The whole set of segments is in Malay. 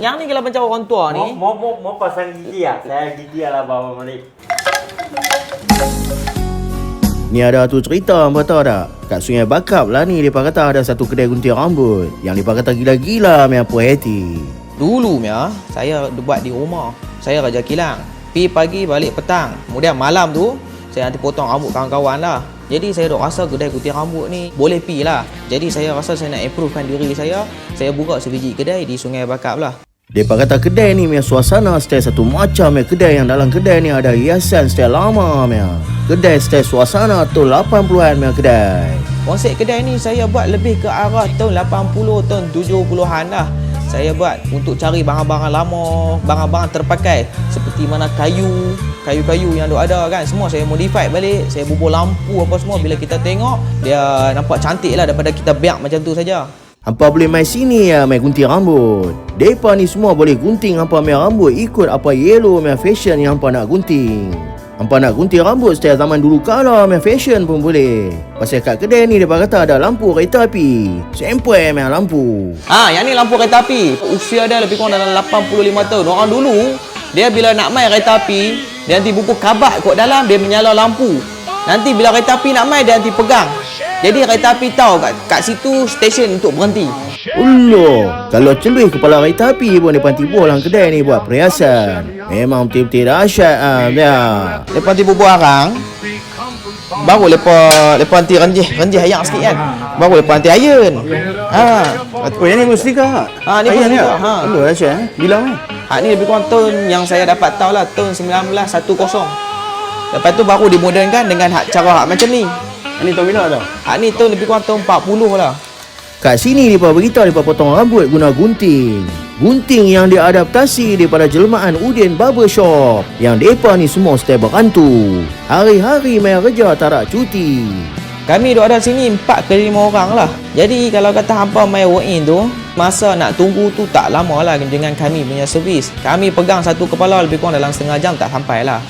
Yang ni kalau macam orang tua ni. Mau pasang gigi ya? Saya gigi lah bawa balik. Ni ada tu cerita, hampa tahu tak? Kat Sungai Bakap lah ni, mereka kata ada satu kedai gunting rambut yang mereka kata gila-gila punya puas hati. Dulu saya buat di rumah. Saya kerja kilang. Pi pagi balik petang. Kemudian malam tu saya nanti potong rambut kawan-kawan lah. Jadi saya dok rasa kedai gunting rambut ni boleh pi lah. Jadi saya rasa saya nak improvekan diri saya. Saya buka sebiji kedai di Sungai Bakap lah. Mereka kata kedai ni punya suasana style satu macam punya kedai yang dalam kedai ni ada hiasan style lama punya. Kedai style suasana tahun 80-an punya kedai. Konsep kedai ni saya buat lebih ke arah tahun 80, tahun 70-an lah. Saya buat untuk cari barang-barang lama, barang-barang terpakai seperti mana kayu-kayu yang ada kan, semua saya modify balik. Saya bubur lampu apa semua, bila kita tengok dia nampak cantik lah daripada kita biar macam tu saja. Hampa boleh main sini ya, main gunting rambut. Depa ni semua boleh gunting hampa main rambut ikut apa yellow main fashion yang hampa nak gunting. Hampa nak gunting rambut setiap zaman dulu kala main fashion pun boleh. Pasal kat kedai ni depa kata ada lampu kereta api. Sampai main lampu. Yang ni lampu kereta api. Usia dia lebih kurang dalam 85 tahun. Orang dulu dia bila nak main kereta api, dia nanti buku kabat kat dalam, dia menyala lampu. Nanti bila kereta api nak main, dia nanti pegang. Jadi kereta api tahu kat situ stesen untuk berhenti. Allah, kalau celui kepala kereta api pun depa tiba dalam kedai ni buat perhiasan. Memang betul-betul dahsyat dia. Lepas tiba barang, baru lepas nanti renjih ayam sikit kan. Baru lepas nanti iron. Oh, yang ni mesti kah? Ni pun ni. Allah dahsyat. Bila ni? Ni lebih kurang tahun yang saya dapat tahu lah, tahun 1910. Lepas tu baru dimodernkan dengan cara macam ni. Ni tahun bila dah? Ni tahun lebih kurang tahun 40 lah. Kat sini mereka beritahu mereka potong rambut guna gunting. Gunting yang diadaptasi daripada jelmaan Udin Barbershop. Yang mereka ni semua stay berantu. Hari-hari main kerja tak ada cuti. Kami duduk ada sini 4 ke 5 orang lah. Jadi kalau kata hampa main walk-in tu, masa nak tunggu tu tak lama lah dengan kami punya servis. Kami pegang satu kepala lebih kurang dalam setengah jam tak sampai lah.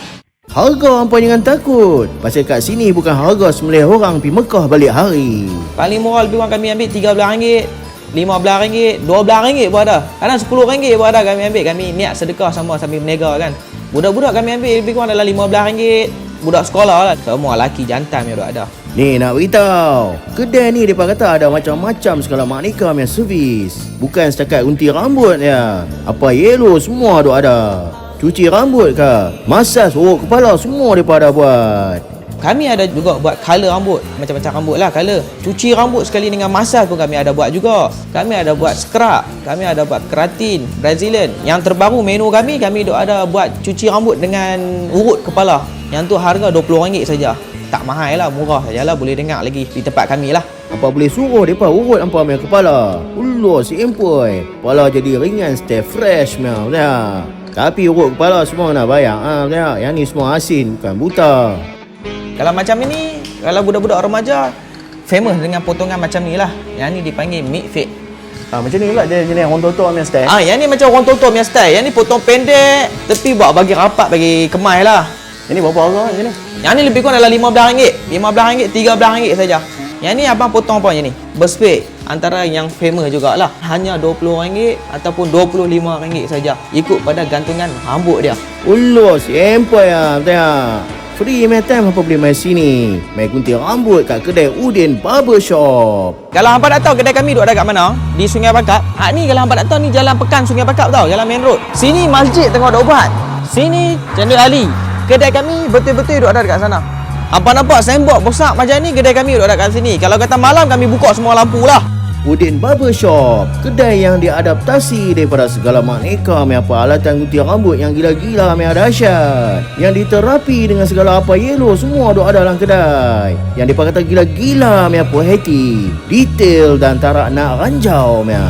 Harga hampa jangan takut. Pasal kat sini bukan harga sembelih orang pergi Mekah balik hari. Paling murah lebih kurang kami ambil RM13, RM15, RM12 pun ada. Kadang RM10 pun ada kami ambil. Kami niat sedekah sama sambil berniaga kan. Budak-budak kami ambil lebih kurang dalam RM15. Budak sekolah lah. Semua lelaki jantan yang ada. Ni nak beritahu, kedai ni mereka kata ada macam-macam segala maknika punya servis. Bukan setakat gunting rambut ya. Apa yellow semua ada. Cuci rambut ke, masas urut kepala semua mereka ada buat. Kami ada juga buat color rambut, macam-macam rambut lah color. Cuci rambut sekali dengan masas pun kami ada buat juga. Kami ada buat scrub, kami ada buat keratin, Brazilian. Yang terbaru menu kami ada buat cuci rambut dengan urut kepala. Yang tu harga RM20 saja. Tak mahal lah, murah sajalah, boleh dengar lagi di tempat kami lah. Apa boleh suruh mereka urut hampa punya kepala. Allah si empoi. Kepala jadi ringan, stay fresh memang dah. Tapi urut kepala semua nak bayar. Yang ni semua asin, bukan buta. Kalau macam ini, kalau budak-budak remaja famous dengan potongan macam ni lah. Yang ni dipanggil mid fade. Macam ni pula dia jenis orang tua-tua punya style. Yang ni macam orang tua-tua punya style. Yang ni potong pendek, tepi buat bagi rapat, bagi kemai lah. Yang ni berapa harga macam ni? Yang ni lebih kurang dalam RM15, RM15, RM13 saja. Yang ni abang potong apa je ni? Berspek. Antara yang famous jugalah. Hanya RM20 ataupun RM25 saja. Ikut pada gantungan rambut dia. Allah si empoi lah. Free main time apa boleh main sini. Main gunting rambut kat kedai Udin Barbershop. Kalau hampa nak tahu kedai kami duduk dekat mana, di Sungai Bakap. Ni kalau hampa nak tahu ni jalan pekan Sungai Bakap tau, jalan main road. Sini masjid tengah duk buat. Sini Cendol Ali. Kedai kami betul-betul duduk ada dekat sana. Hampa nampak signboard besar macam ni, kedai kami duduk dekat sini. Kalau kata malam kami buka semua lampu lah. Udin Barbershop, kedai yang diadaptasi daripada segala maknika punya peralatan gunting rambut yang gila-gila punya dahsyat. Yang diterapi dengan segala apa yellow semua ada dalam kedai. Yang mereka kata gila-gila punya puas hati, detail dan tak nak ranjau punya.